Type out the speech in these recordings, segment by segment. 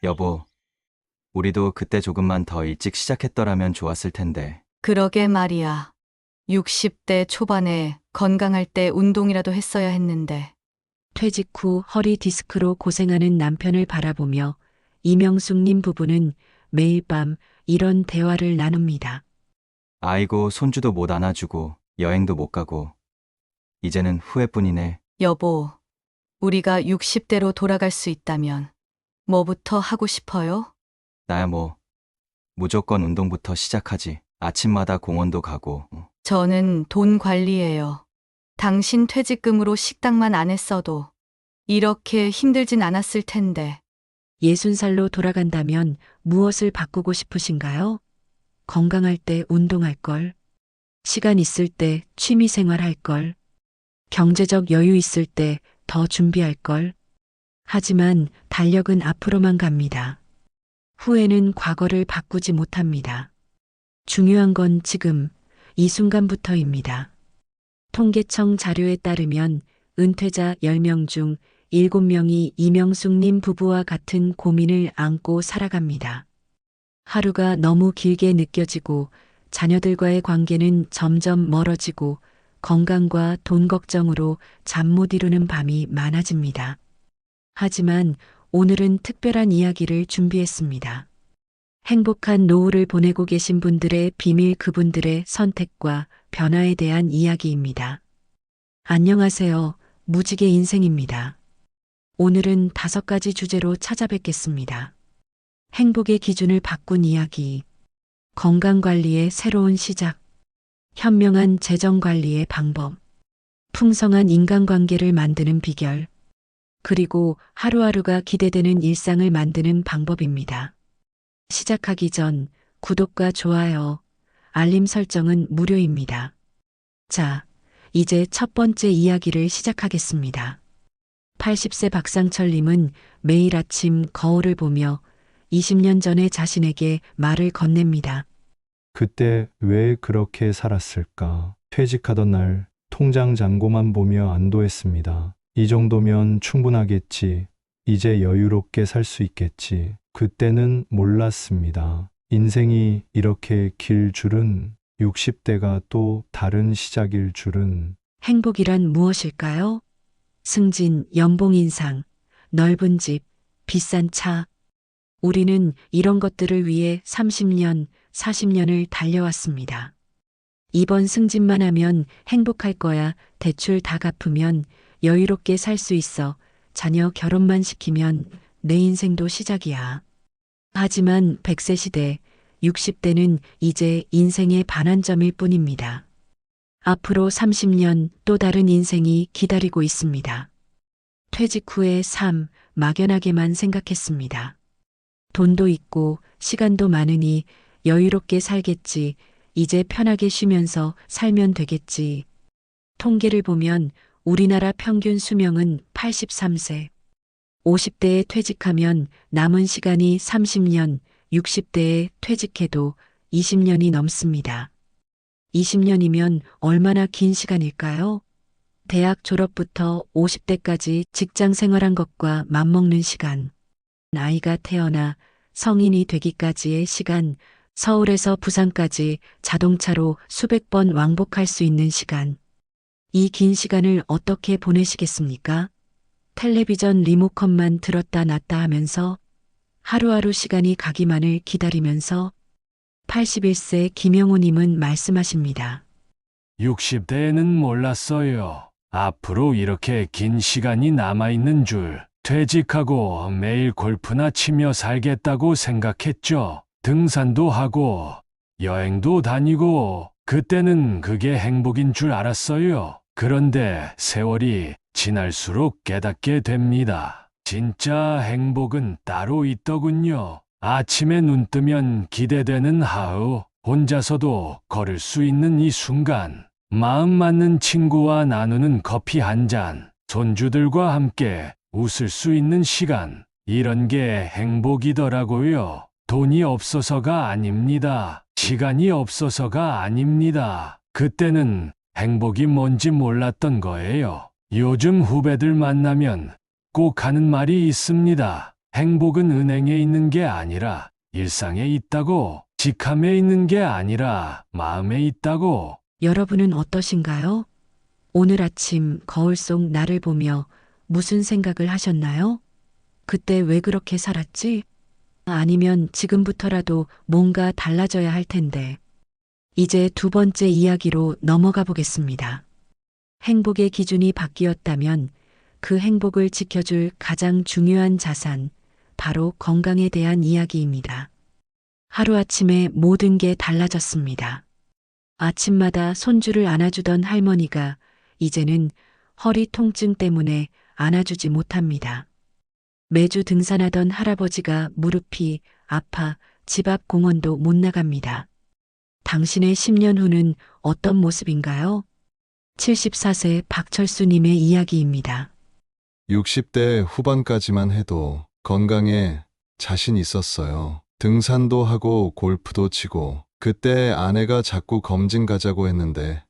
여보, 우리도 그때 조금만 더 일찍 시작했더라면 좋았을 텐데. 그러게 말이야. 60대 초반에 건강할 때 운동이라도 했어야 했는데. 퇴직 후 허리 디스크로 고생하는 남편을 바라보며 이명숙님 부부는 매일 밤 이런 대화를 나눕니다. 아이고, 손주도 못 안아주고, 여행도 못 가고. 이제는 후회뿐이네. 여보, 우리가 60대로 돌아갈 수 있다면 뭐부터 하고 싶어요? 나야 뭐, 무조건 운동부터 시작하지. 아침마다 공원도 가고. 저는 돈 관리예요. 당신 퇴직금으로 식당만 안 했어도 이렇게 힘들진 않았을 텐데. 60살로 돌아간다면 무엇을 바꾸고 싶으신가요? 건강할 때 운동할 걸, 시간 있을 때 취미 생활 할 걸, 경제적 여유 있을 때 더 준비할 걸. 하지만 달력은 앞으로만 갑니다. 후회는 과거를 바꾸지 못합니다. 중요한 건 지금, 이 순간부터입니다. 통계청 자료에 따르면 은퇴자 10명 중 7명이 이명숙님 부부와 같은 고민을 안고 살아갑니다. 하루가 너무 길게 느껴지고 자녀들과의 관계는 점점 멀어지고 건강과 돈 걱정으로 잠 못 이루는 밤이 많아집니다. 하지만 오늘은 특별한 이야기를 준비했습니다. 행복한 노후를 보내고 계신 분들의 비밀, 그분들의 선택과 변화에 대한 이야기입니다. 안녕하세요. 무지개 인생입니다. 오늘은 5가지 주제로 찾아뵙겠습니다. 행복의 기준을 바꾼 이야기, 건강관리의 새로운 시작, 현명한 재정관리의 방법, 풍성한 인간관계를 만드는 비결, 그리고 하루하루가 기대되는 일상을 만드는 방법입니다. 시작하기 전 구독과 좋아요, 알림 설정은 무료입니다. 자, 이제 첫 번째 이야기를 시작하겠습니다. 80세 박상철님은 매일 아침 거울을 보며 20년 전의 자신에게 말을 건넵니다. 그때 왜 그렇게 살았을까? 퇴직하던 날 통장 잔고만 보며 안도했습니다. 이 정도면 충분하겠지. 이제 여유롭게 살 수 있겠지. 그때는 몰랐습니다. 인생이 이렇게 길 줄은, 60대가 또 다른 시작일 줄은. 행복이란 무엇일까요? 승진, 연봉 인상, 넓은 집, 비싼 차. 우리는 이런 것들을 위해 30년, 40년을 달려왔습니다. 이번 승진만 하면 행복할 거야. 대출 다 갚으면 여유롭게 살 수 있어. 자녀 결혼만 시키면 내 인생도 시작이야. 하지만 100세 시대, 60대는 이제 인생의 반환점일 뿐입니다. 앞으로 30년 또 다른 인생이 기다리고 있습니다. 퇴직 후의 삶, 막연하게만 생각했습니다. 돈도 있고 시간도 많으니 여유롭게 살겠지. 이제 편하게 쉬면서 살면 되겠지. 통계를 보면 우리나라 평균 수명은 83세. 50대에 퇴직하면 남은 시간이 30년, 60대에 퇴직해도 20년이 넘습니다. 20년이면 얼마나 긴 시간일까요? 대학 졸업부터 50대까지 직장 생활한 것과 맞먹는 시간. 아이가 태어나 성인이 되기까지의 시간, 서울에서 부산까지 자동차로 수백 번 왕복할 수 있는 시간. 이 긴 시간을 어떻게 보내시겠습니까? 텔레비전 리모컨만 들었다 놨다 하면서 하루하루 시간이 가기만을 기다리면서 81세 김영호님은 말씀하십니다. 60대에는 몰랐어요. 앞으로 이렇게 긴 시간이 남아있는 줄. 퇴직하고 매일 골프나 치며 살겠다고 생각했죠. 등산도 하고 여행도 다니고 그때는 그게 행복인 줄 알았어요. 그런데 세월이 지날수록 깨닫게 됩니다. 진짜 행복은 따로 있더군요. 아침에 눈 뜨면 기대되는 하루, 혼자서도 걸을 수 있는 이 순간, 마음 맞는 친구와 나누는 커피 한 잔, 손주들과 함께 웃을 수 있는 시간, 이런 게 행복이더라고요. 돈이 없어서가 아닙니다. 시간이 없어서가 아닙니다. 그때는 행복이 뭔지 몰랐던 거예요. 요즘 후배들 만나면 꼭 하는 말이 있습니다. 행복은 은행에 있는 게 아니라 일상에 있다고. 직함에 있는 게 아니라 마음에 있다고. 여러분은 어떠신가요? 오늘 아침 거울 속 나를 보며 무슨 생각을 하셨나요? 그때 왜 그렇게 살았지? 아니면 지금부터라도 뭔가 달라져야 할 텐데. 이제 두 번째 이야기로 넘어가 보겠습니다. 행복의 기준이 바뀌었다면 그 행복을 지켜줄 가장 중요한 자산, 바로 건강에 대한 이야기입니다. 하루아침에 모든 게 달라졌습니다. 아침마다 손주를 안아주던 할머니가 이제는 허리 통증 때문에 안아주지 못합니다. 매주 등산하던 할아버지가 무릎이 아파 집 앞 공원도 못 나갑니다. 당신의 10년 후는 어떤 모습인가요? 74세 박철수님의 이야기입니다. 60대 후반까지만 해도 건강에 자신 있었어요. 등산도 하고 골프도 치고 그때 아내가 자꾸 검진 가자고 했는데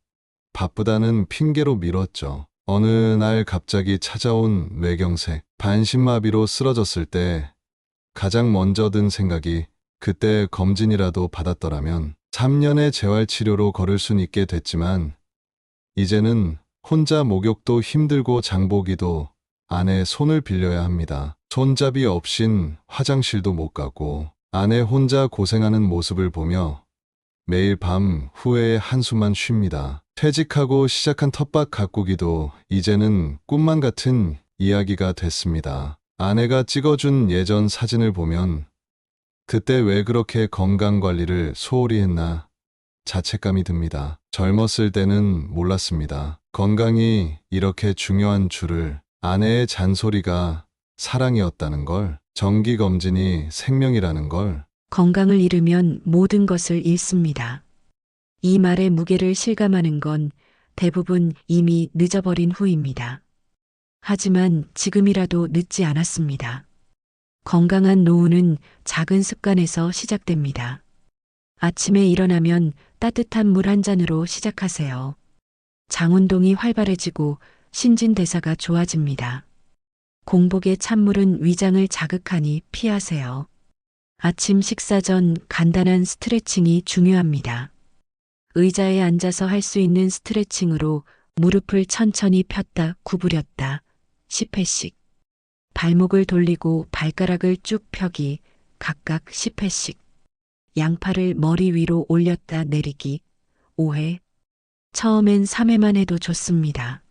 바쁘다는 핑계로 미뤘죠. 어느 날 갑자기 찾아온 뇌경색, 반신마비로 쓰러졌을 때 가장 먼저 든 생각이 그때 검진이라도 받았더라면 3년의 재활치료로 걸을 순 있게 됐지만 이제는 혼자 목욕도 힘들고 장보기도 아내 손을 빌려야 합니다. 손잡이 없인 화장실도 못 가고 아내 혼자 고생하는 모습을 보며 매일 밤 후회의 한숨만 쉽니다. 퇴직하고 시작한 텃밭 가꾸기도 이제는 꿈만 같은 이야기가 됐습니다. 아내가 찍어준 예전 사진을 보면 그때 왜 그렇게 건강관리를 소홀히 했나 자책감이 듭니다. 젊었을 때는 몰랐습니다. 건강이 이렇게 중요한 줄을, 아내의 잔소리가 사랑이었다는 걸, 정기검진이 생명이라는 걸. 건강을 잃으면 모든 것을 잃습니다. 이 말의 무게를 실감하는 건 대부분 이미 늦어버린 후입니다. 하지만 지금이라도 늦지 않았습니다. 건강한 노후는 작은 습관에서 시작됩니다. 아침에 일어나면 따뜻한 물 한 잔으로 시작하세요. 장운동이 활발해지고 신진대사가 좋아집니다. 공복에 찬물은 위장을 자극하니 피하세요. 아침 식사 전 간단한 스트레칭이 중요합니다. 의자에 앉아서 할 수 있는 스트레칭으로 무릎을 천천히 폈다 구부렸다 10회씩. 발목을 돌리고 발가락을 쭉 펴기 각각 10회씩. 양팔을 머리 위로 올렸다 내리기 5회. 처음엔 3회만 해도 좋습니다.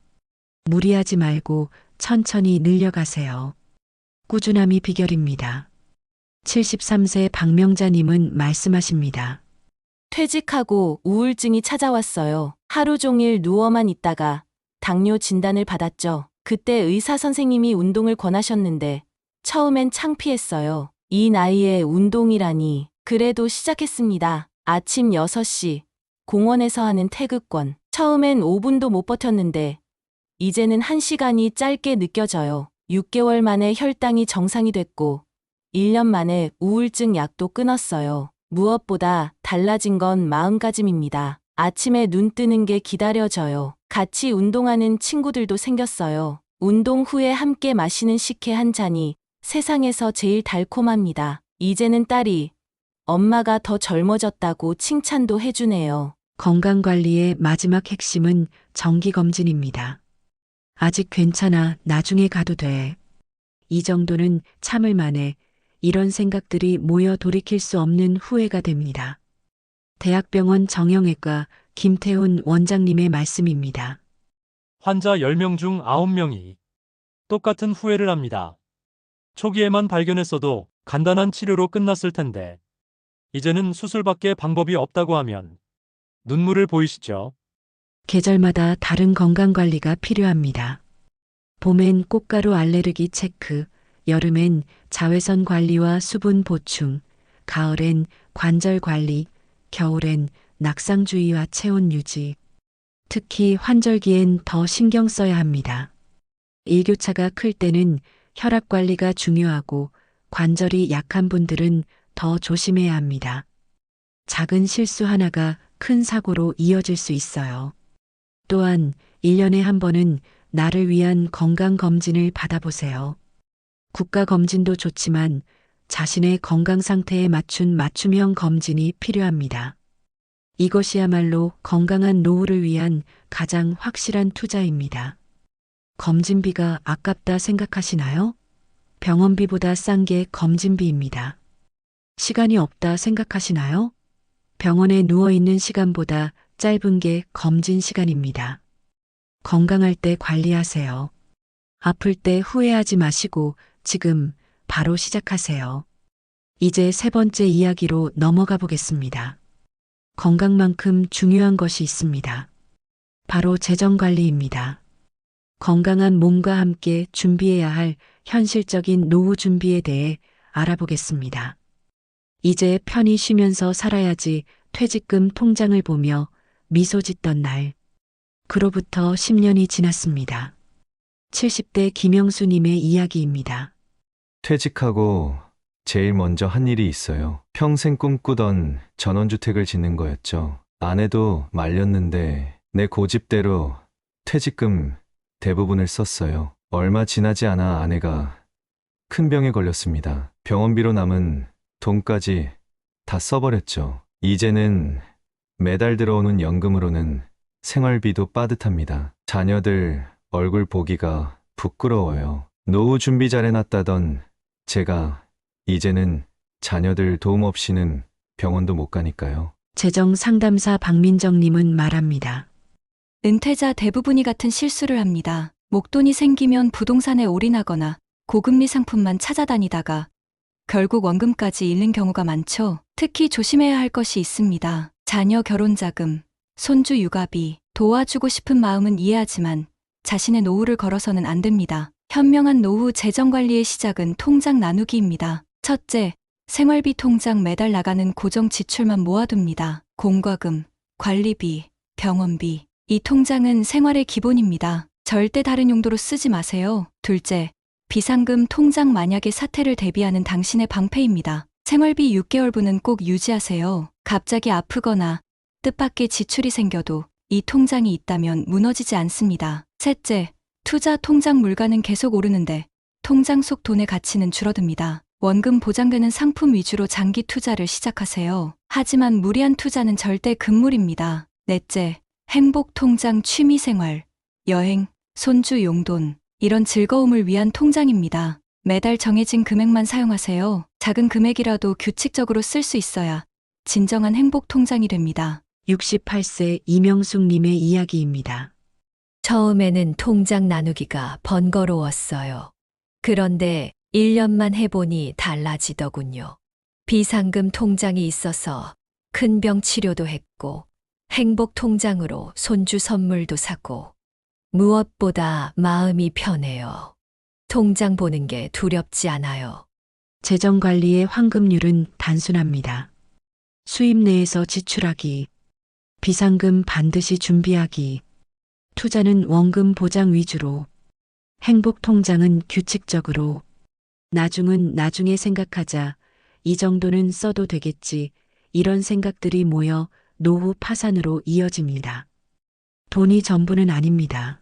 무리하지 말고 천천히 늘려가세요. 꾸준함이 비결입니다. 73세 박명자님은 말씀하십니다. 퇴직하고 우울증이 찾아왔어요. 하루 종일 누워만 있다가 당뇨 진단을 받았죠. 그때 의사 선생님이 운동을 권하셨는데 처음엔 창피했어요. 이 나이에 운동이라니. 그래도 시작했습니다. 아침 6시 공원에서 하는 태극권. 처음엔 5분도 못 버텼는데 이제는 1시간이 짧게 느껴져요. 6개월 만에 혈당이 정상이 됐고 1년 만에 우울증 약도 끊었어요. 무엇보다 달라진 건 마음가짐입니다. 아침에 눈 뜨는 게 기다려져요. 같이 운동하는 친구들도 생겼어요. 운동 후에 함께 마시는 식혜 한 잔이 세상에서 제일 달콤합니다. 이제는 딸이 엄마가 더 젊어졌다고 칭찬도 해주네요. 건강관리의 마지막 핵심은 정기검진입니다. 아직 괜찮아, 나중에 가도 돼. 이 정도는 참을 만해. 이런 생각들이 모여 돌이킬 수 없는 후회가 됩니다. 대학병원 정형외과 김태훈 원장님의 말씀입니다. 환자 10명 중 9명이 똑같은 후회를 합니다. 초기에만 발견했어도 간단한 치료로 끝났을 텐데 이제는 수술밖에 방법이 없다고 하면 눈물을 보이시죠? 계절마다 다른 건강관리가 필요합니다. 봄엔 꽃가루 알레르기 체크, 여름엔 자외선 관리와 수분 보충, 가을엔 관절 관리, 겨울엔 낙상주의와 체온 유지. 특히 환절기엔 더 신경 써야 합니다. 일교차가 클 때는 혈압 관리가 중요하고 관절이 약한 분들은 더 조심해야 합니다. 작은 실수 하나가 큰 사고로 이어질 수 있어요. 또한 1년에 한 번은 나를 위한 건강검진을 받아보세요. 국가검진도 좋지만 자신의 건강 상태에 맞춘 맞춤형 검진이 필요합니다. 이것이야말로 건강한 노후를 위한 가장 확실한 투자입니다. 검진비가 아깝다 생각하시나요? 병원비보다 싼 게 검진비입니다. 시간이 없다 생각하시나요? 병원에 누워있는 시간보다 짧은 게 검진 시간입니다. 건강할 때 관리하세요. 아플 때 후회하지 마시고 지금 바로 시작하세요. 이제 세 번째 이야기로 넘어가 보겠습니다. 건강만큼 중요한 것이 있습니다. 바로 재정 관리입니다. 건강한 몸과 함께 준비해야 할 현실적인 노후 준비에 대해 알아보겠습니다. 이제 편히 쉬면서 살아야지 퇴직금 통장을 보며 미소 짓던 날. 그로부터 10년이 지났습니다. 70대 김영수님의 이야기입니다. 퇴직하고 제일 먼저 한 일이 있어요. 평생 꿈꾸던 전원주택을 짓는 거였죠. 아내도 말렸는데 내 고집대로 퇴직금 대부분을 썼어요. 얼마 지나지 않아 아내가 큰 병에 걸렸습니다. 병원비로 남은 돈까지 다 써버렸죠. 이제는 매달 들어오는 연금으로는 생활비도 빠듯합니다. 자녀들 얼굴 보기가 부끄러워요. 노후 준비 잘 해놨다던 제가 이제는 자녀들 도움 없이는 병원도 못 가니까요. 재정 상담사 박민정님은 말합니다. 은퇴자 대부분이 같은 실수를 합니다. 목돈이 생기면 부동산에 올인하거나 고금리 상품만 찾아다니다가 결국 원금까지 잃는 경우가 많죠. 특히 조심해야 할 것이 있습니다. 자녀 결혼자금, 손주 육아비, 도와주고 싶은 마음은 이해하지만 자신의 노후를 걸어서는 안 됩니다. 현명한 노후 재정 관리의 시작은 통장 나누기입니다. 첫째, 생활비 통장 매달 나가는 고정 지출만 모아둡니다. 공과금, 관리비, 병원비. 이 통장은 생활의 기본입니다. 절대 다른 용도로 쓰지 마세요. 둘째, 비상금 통장 만약에 사태를 대비하는 당신의 방패입니다. 생활비 6개월분은 꼭 유지하세요. 갑자기 아프거나 뜻밖의 지출이 생겨도 이 통장이 있다면 무너지지 않습니다. 셋째, 투자 통장 물가는 계속 오르는데 통장 속 돈의 가치는 줄어듭니다. 원금 보장되는 상품 위주로 장기 투자를 시작하세요. 하지만 무리한 투자는 절대 금물입니다. 넷째, 행복 통장 취미생활, 여행, 손주 용돈, 이런 즐거움을 위한 통장입니다. 매달 정해진 금액만 사용하세요. 작은 금액이라도 규칙적으로 쓸 수 있어야 진정한 행복 통장이 됩니다. 68세 이명숙님의 이야기입니다. 처음에는 통장 나누기가 번거로웠어요. 그런데 1년만 해보니 달라지더군요. 비상금 통장이 있어서 큰 병 치료도 했고, 행복 통장으로 손주 선물도 사고, 무엇보다 마음이 편해요. 통장 보는 게 두렵지 않아요. 재정 관리의 황금률은 단순합니다. 수입 내에서 지출하기, 비상금 반드시 준비하기, 투자는 원금 보장 위주로, 행복 통장은 규칙적으로, 나중은 나중에 생각하자, 이 정도는 써도 되겠지, 이런 생각들이 모여 노후 파산으로 이어집니다. 돈이 전부는 아닙니다.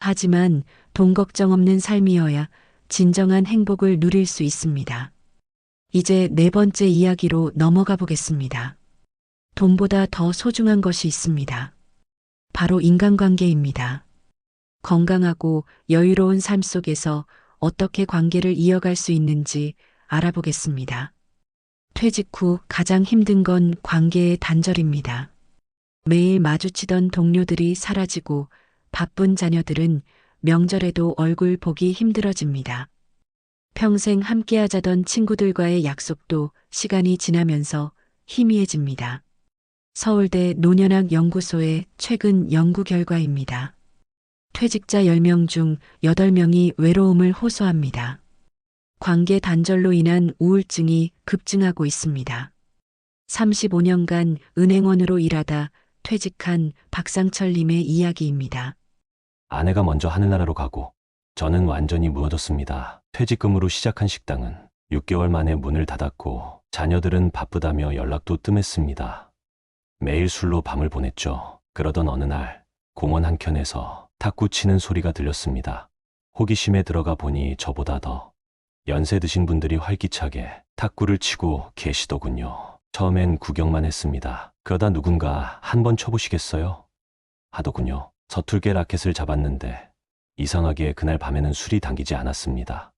하지만 돈 걱정 없는 삶이어야 진정한 행복을 누릴 수 있습니다. 이제 네 번째 이야기로 넘어가 보겠습니다. 돈보다 더 소중한 것이 있습니다. 바로 인간관계입니다. 건강하고 여유로운 삶 속에서 어떻게 관계를 이어갈 수 있는지 알아보겠습니다. 퇴직 후 가장 힘든 건 관계의 단절입니다. 매일 마주치던 동료들이 사라지고 바쁜 자녀들은 명절에도 얼굴 보기 힘들어집니다. 평생 함께하자던 친구들과의 약속도 시간이 지나면서 희미해집니다. 서울대 노년학 연구소의 최근 연구 결과입니다. 퇴직자 10명 중 8명이 외로움을 호소합니다. 관계 단절로 인한 우울증이 급증하고 있습니다. 35년간 은행원으로 일하다 퇴직한 박상철님의 이야기입니다. 아내가 먼저 하늘나라로 가고 저는 완전히 무너졌습니다. 퇴직금으로 시작한 식당은 6개월 만에 문을 닫았고 자녀들은 바쁘다며 연락도 뜸했습니다. 매일 술로 밤을 보냈죠. 그러던 어느 날 공원 한켠에서 탁구 치는 소리가 들렸습니다. 호기심에 들어가 보니 저보다 더 연세 드신 분들이 활기차게 탁구를 치고 계시더군요. 처음엔 구경만 했습니다. 그러다 누군가 한번 쳐보시겠어요? 하더군요. 서툴게 라켓을 잡았는데 이상하게 그날 밤에는 술이 당기지 않았습니다.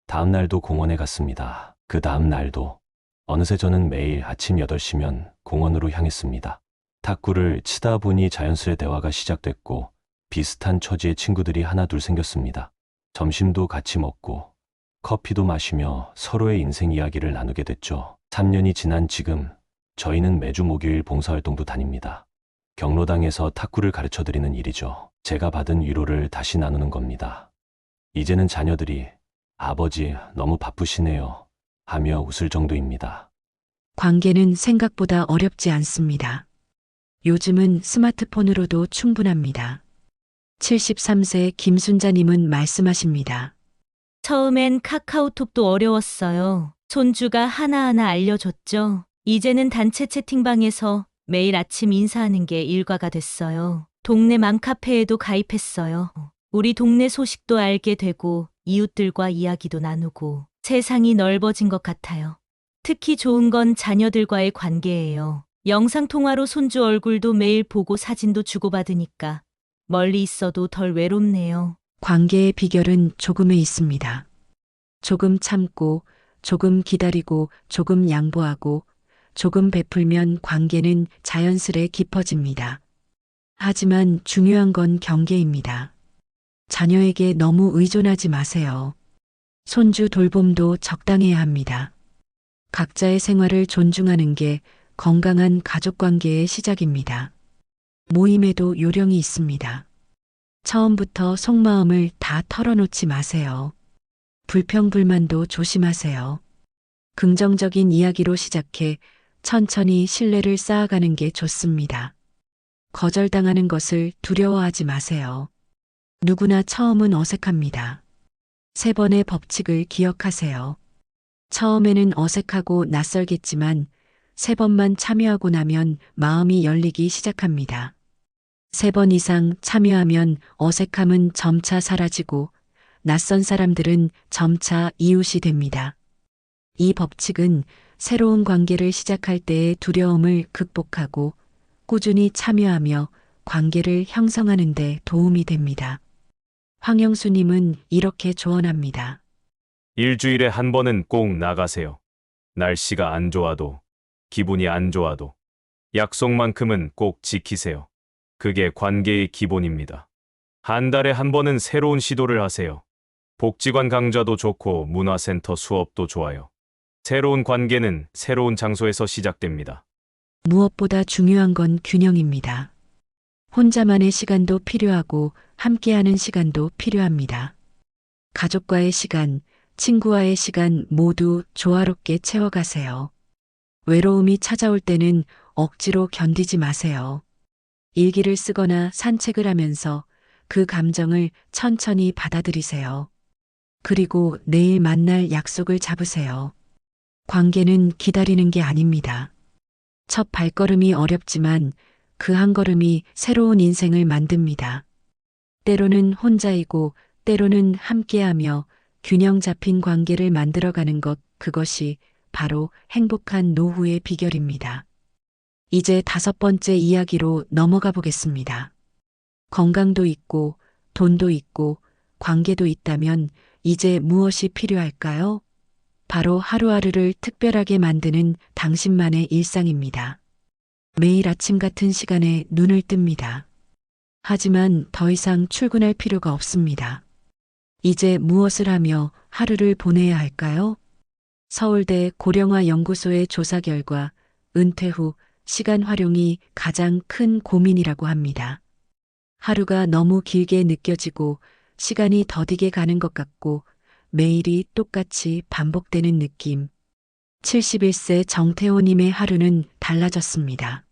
다음 날도 공원에 갔습니다. 그 다음 날도 어느새 저는 매일 아침 8시면 공원으로 향했습니다. 탁구를 치다 보니 자연스레 대화가 시작됐고 비슷한 처지의 친구들이 하나둘 생겼습니다. 점심도 같이 먹고 커피도 마시며 서로의 인생 이야기를 나누게 됐죠. 3년이 지난 지금 저희는 매주 목요일 봉사활동도 다닙니다. 경로당에서 탁구를 가르쳐드리는 일이죠. 제가 받은 위로를 다시 나누는 겁니다. 이제는 자녀들이 아버지 너무 바쁘시네요 하며 웃을 정도입니다. 관계는 생각보다 어렵지 않습니다. 요즘은 스마트폰으로도 충분합니다. 73세 김순자님은 말씀하십니다. 처음엔 카카오톡도 어려웠어요. 손주가 하나하나 알려줬죠. 이제는 단체 채팅방에서 매일 아침 인사하는 게 일과가 됐어요. 동네 맘카페에도 가입했어요. 우리 동네 소식도 알게 되고 이웃들과 이야기도 나누고 세상이 넓어진 것 같아요. 특히 좋은 건 자녀들과의 관계예요. 영상통화로 손주 얼굴도 매일 보고 사진도 주고받으니까 멀리 있어도 덜 외롭네요. 관계의 비결은 조금에 있습니다. 조금 참고, 조금 기다리고, 조금 양보하고, 조금 베풀면 관계는 자연스레 깊어집니다. 하지만 중요한 건 경계입니다. 자녀에게 너무 의존하지 마세요. 손주 돌봄도 적당해야 합니다. 각자의 생활을 존중하는 게 건강한 가족관계의 시작입니다. 모임에도 요령이 있습니다. 처음부터 속마음을 다 털어놓지 마세요. 불평불만도 조심하세요. 긍정적인 이야기로 시작해 천천히 신뢰를 쌓아가는 게 좋습니다. 거절당하는 것을 두려워하지 마세요. 누구나 처음은 어색합니다. 3번의 법칙을 기억하세요. 처음에는 어색하고 낯설겠지만 3번만 참여하고 나면 마음이 열리기 시작합니다. 3번 이상 참여하면 어색함은 점차 사라지고 낯선 사람들은 점차 이웃이 됩니다. 이 법칙은 새로운 관계를 시작할 때의 두려움을 극복하고 꾸준히 참여하며 관계를 형성하는 데 도움이 됩니다. 황영수님은 이렇게 조언합니다. 일주일에 한 번은 꼭 나가세요. 날씨가 안 좋아도, 기분이 안 좋아도 약속만큼은 꼭 지키세요. 그게 관계의 기본입니다. 한 달에 한 번은 새로운 시도를 하세요. 복지관 강좌도 좋고 문화센터 수업도 좋아요. 새로운 관계는 새로운 장소에서 시작됩니다. 무엇보다 중요한 건 균형입니다. 혼자만의 시간도 필요하고 함께하는 시간도 필요합니다. 가족과의 시간, 친구와의 시간 모두 조화롭게 채워가세요. 외로움이 찾아올 때는 억지로 견디지 마세요. 일기를 쓰거나 산책을 하면서 그 감정을 천천히 받아들이세요. 그리고 내일 만날 약속을 잡으세요. 관계는 기다리는 게 아닙니다. 첫 발걸음이 어렵지만 그 한 걸음이 새로운 인생을 만듭니다. 때로는 혼자이고 때로는 함께하며 균형 잡힌 관계를 만들어가는 것, 그것이 바로 행복한 노후의 비결입니다. 이제 5번째 이야기로 넘어가 보겠습니다. 건강도 있고 돈도 있고 관계도 있다면 이제 무엇이 필요할까요? 바로 하루하루를 특별하게 만드는 당신만의 일상입니다. 매일 아침 같은 시간에 눈을 뜹니다. 하지만 더 이상 출근할 필요가 없습니다. 이제 무엇을 하며 하루를 보내야 할까요? 서울대 고령화 연구소의 조사 결과 은퇴 후 시간 활용이 가장 큰 고민이라고 합니다. 하루가 너무 길게 느껴지고 시간이 더디게 가는 것 같고 매일이 똑같이 반복되는 느낌. 71세 정태호님의 하루는 달라졌습니다.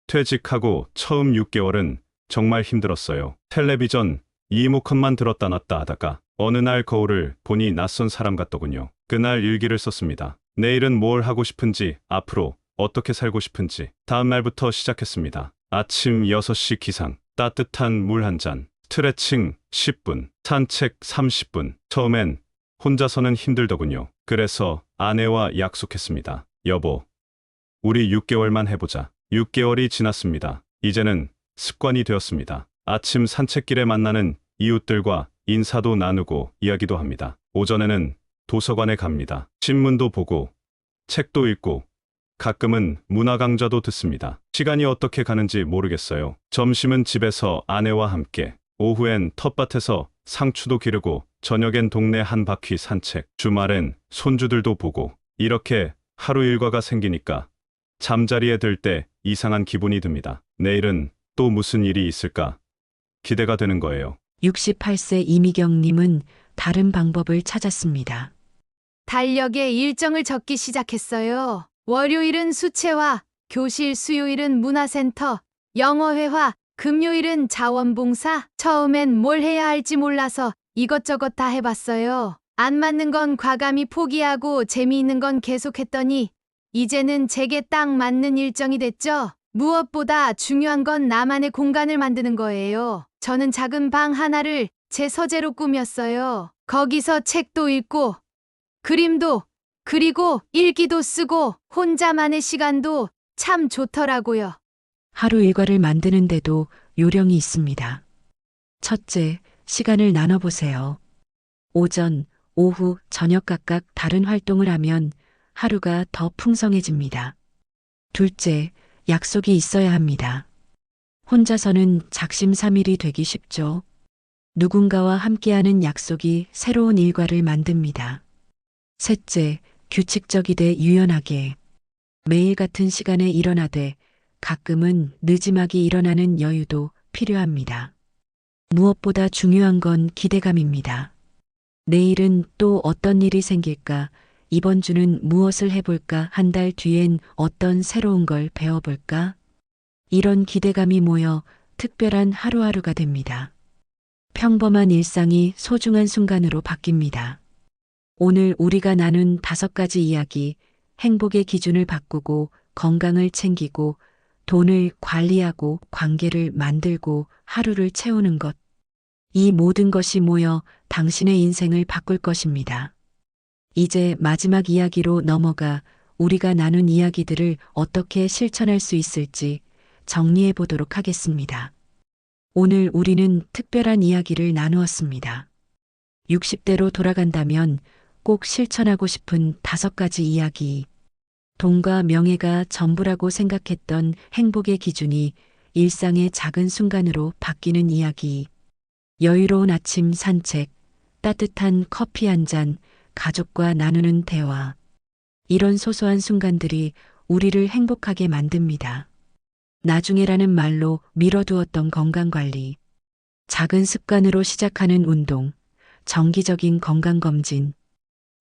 퇴직하고 처음 6개월은 정말 힘들었어요. 텔레비전 이모컷만 들었다 놨다 하다가 어느 날 거울을 보니 낯선 사람 같더군요. 그날 일기를 썼습니다. 내일은 뭘 하고 싶은지, 앞으로 어떻게 살고 싶은지. 다음 날부터 시작했습니다. 아침 6시 기상, 따뜻한 물 한 잔, 스트레칭 10분, 산책 30분. 처음엔 혼자서는 힘들더군요. 그래서 아내와 약속했습니다. 여보, 우리 6개월만 해보자. 6개월이 지났습니다. 이제는 습관이 되었습니다. 아침 산책길에 만나는 이웃들과 인사도 나누고 이야기도 합니다. 오전에는 도서관에 갑니다. 신문도 보고 책도 읽고 가끔은 문화 강좌도 듣습니다. 시간이 어떻게 가는지 모르겠어요. 점심은 집에서 아내와 함께, 오후엔 텃밭에서 상추도 기르고 저녁엔 동네 한 바퀴 산책, 주말엔 손주들도 보고 이렇게 하루 일과가 생기니까 잠자리에 들 때 이상한 기분이 듭니다. 내일은 또 무슨 일이 있을까 기대가 되는 거예요. 68세 이미경님은 다른 방법을 찾았습니다. 달력에 일정을 적기 시작했어요. 월요일은 수채화, 교실 수요일은 문화센터, 영어회화, 금요일은 자원봉사. 처음엔 뭘 해야 할지 몰라서 이것저것 다 해봤어요. 안 맞는 건 과감히 포기하고 재미있는 건 계속했더니 이제는 제게 딱 맞는 일정이 됐죠. 무엇보다 중요한 건 나만의 공간을 만드는 거예요. 저는 작은 방 하나를 제 서재로 꾸몄어요. 거기서 책도 읽고 그림도 그리고 일기도 쓰고 혼자만의 시간도 참 좋더라고요. 하루 일과를 만드는데도 요령이 있습니다. 첫째, 시간을 나눠보세요. 오전, 오후, 저녁 각각 다른 활동을 하면 하루가 더 풍성해집니다. 둘째, 약속이 있어야 합니다. 혼자서는 작심삼일이 되기 쉽죠. 누군가와 함께하는 약속이 새로운 일과를 만듭니다. 셋째, 규칙적이되 유연하게. 매일 같은 시간에 일어나되 가끔은 늦지막이 일어나는 여유도 필요합니다. 무엇보다 중요한 건 기대감입니다. 내일은 또 어떤 일이 생길까? 이번 주는 무엇을 해볼까? 한 달 뒤엔 어떤 새로운 걸 배워볼까? 이런 기대감이 모여 특별한 하루하루가 됩니다. 평범한 일상이 소중한 순간으로 바뀝니다. 오늘 우리가 나눈 5가지 이야기, 행복의 기준을 바꾸고 건강을 챙기고 돈을 관리하고 관계를 만들고 하루를 채우는 것. 이 모든 것이 모여 당신의 인생을 바꿀 것입니다. 이제 마지막 이야기로 넘어가 우리가 나눈 이야기들을 어떻게 실천할 수 있을지 정리해 보도록 하겠습니다. 오늘 우리는 특별한 이야기를 나누었습니다. 60대로 돌아간다면 꼭 실천하고 싶은 5가지 이야기. 돈과 명예가 전부라고 생각했던 행복의 기준이 일상의 작은 순간으로 바뀌는 이야기. 여유로운 아침 산책, 따뜻한 커피 한 잔, 가족과 나누는 대화. 이런 소소한 순간들이 우리를 행복하게 만듭니다. 나중에라는 말로 미뤄두었던 건강관리. 작은 습관으로 시작하는 운동, 정기적인 건강검진.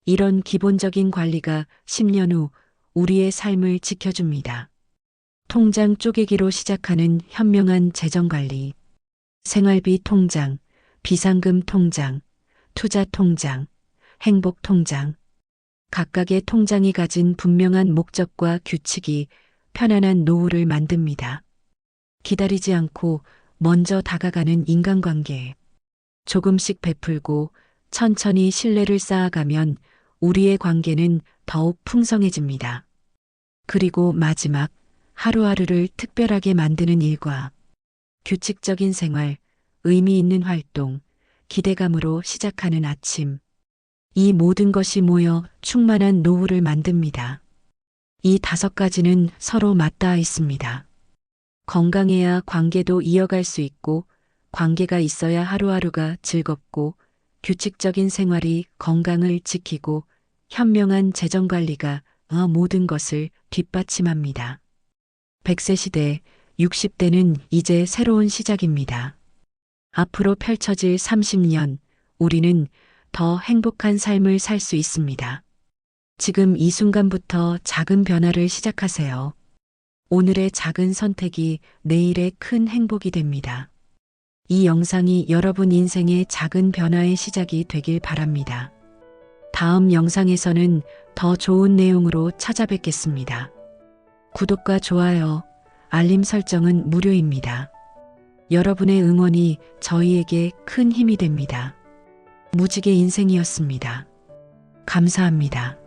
이런 기본적인 관리가 10년 후 우리의 삶을 지켜줍니다. 통장 쪼개기로 시작하는 현명한 재정관리. 생활비 통장, 비상금 통장, 투자 통장, 행복 통장. 각각의 통장이 가진 분명한 목적과 규칙이 편안한 노후를 만듭니다. 기다리지 않고 먼저 다가가는 인간관계. 조금씩 베풀고 천천히 신뢰를 쌓아가면 우리의 관계는 더욱 풍성해집니다. 그리고 마지막, 하루하루를 특별하게 만드는 일과 규칙적인 생활, 의미 있는 활동, 기대감으로 시작하는 아침. 이 모든 것이 모여 충만한 노후를 만듭니다. 이 5가지는 서로 맞닿아 있습니다. 건강해야 관계도 이어갈 수 있고, 관계가 있어야 하루하루가 즐겁고, 규칙적인 생활이 건강을 지키고, 현명한 재정관리가 모든 것을 뒷받침합니다. 100세 시대, 60대는 이제 새로운 시작입니다. 앞으로 펼쳐질 30년, 우리는 더 행복한 삶을 살 수 있습니다. 지금 이 순간부터 작은 변화를 시작하세요. 오늘의 작은 선택이 내일의 큰 행복이 됩니다. 이 영상이 여러분 인생의 작은 변화의 시작이 되길 바랍니다. 다음 영상에서는 더 좋은 내용으로 찾아뵙겠습니다. 구독과 좋아요, 알림 설정은 무료입니다. 여러분의 응원이 저희에게 큰 힘이 됩니다. 무지개 인생이었습니다. 감사합니다.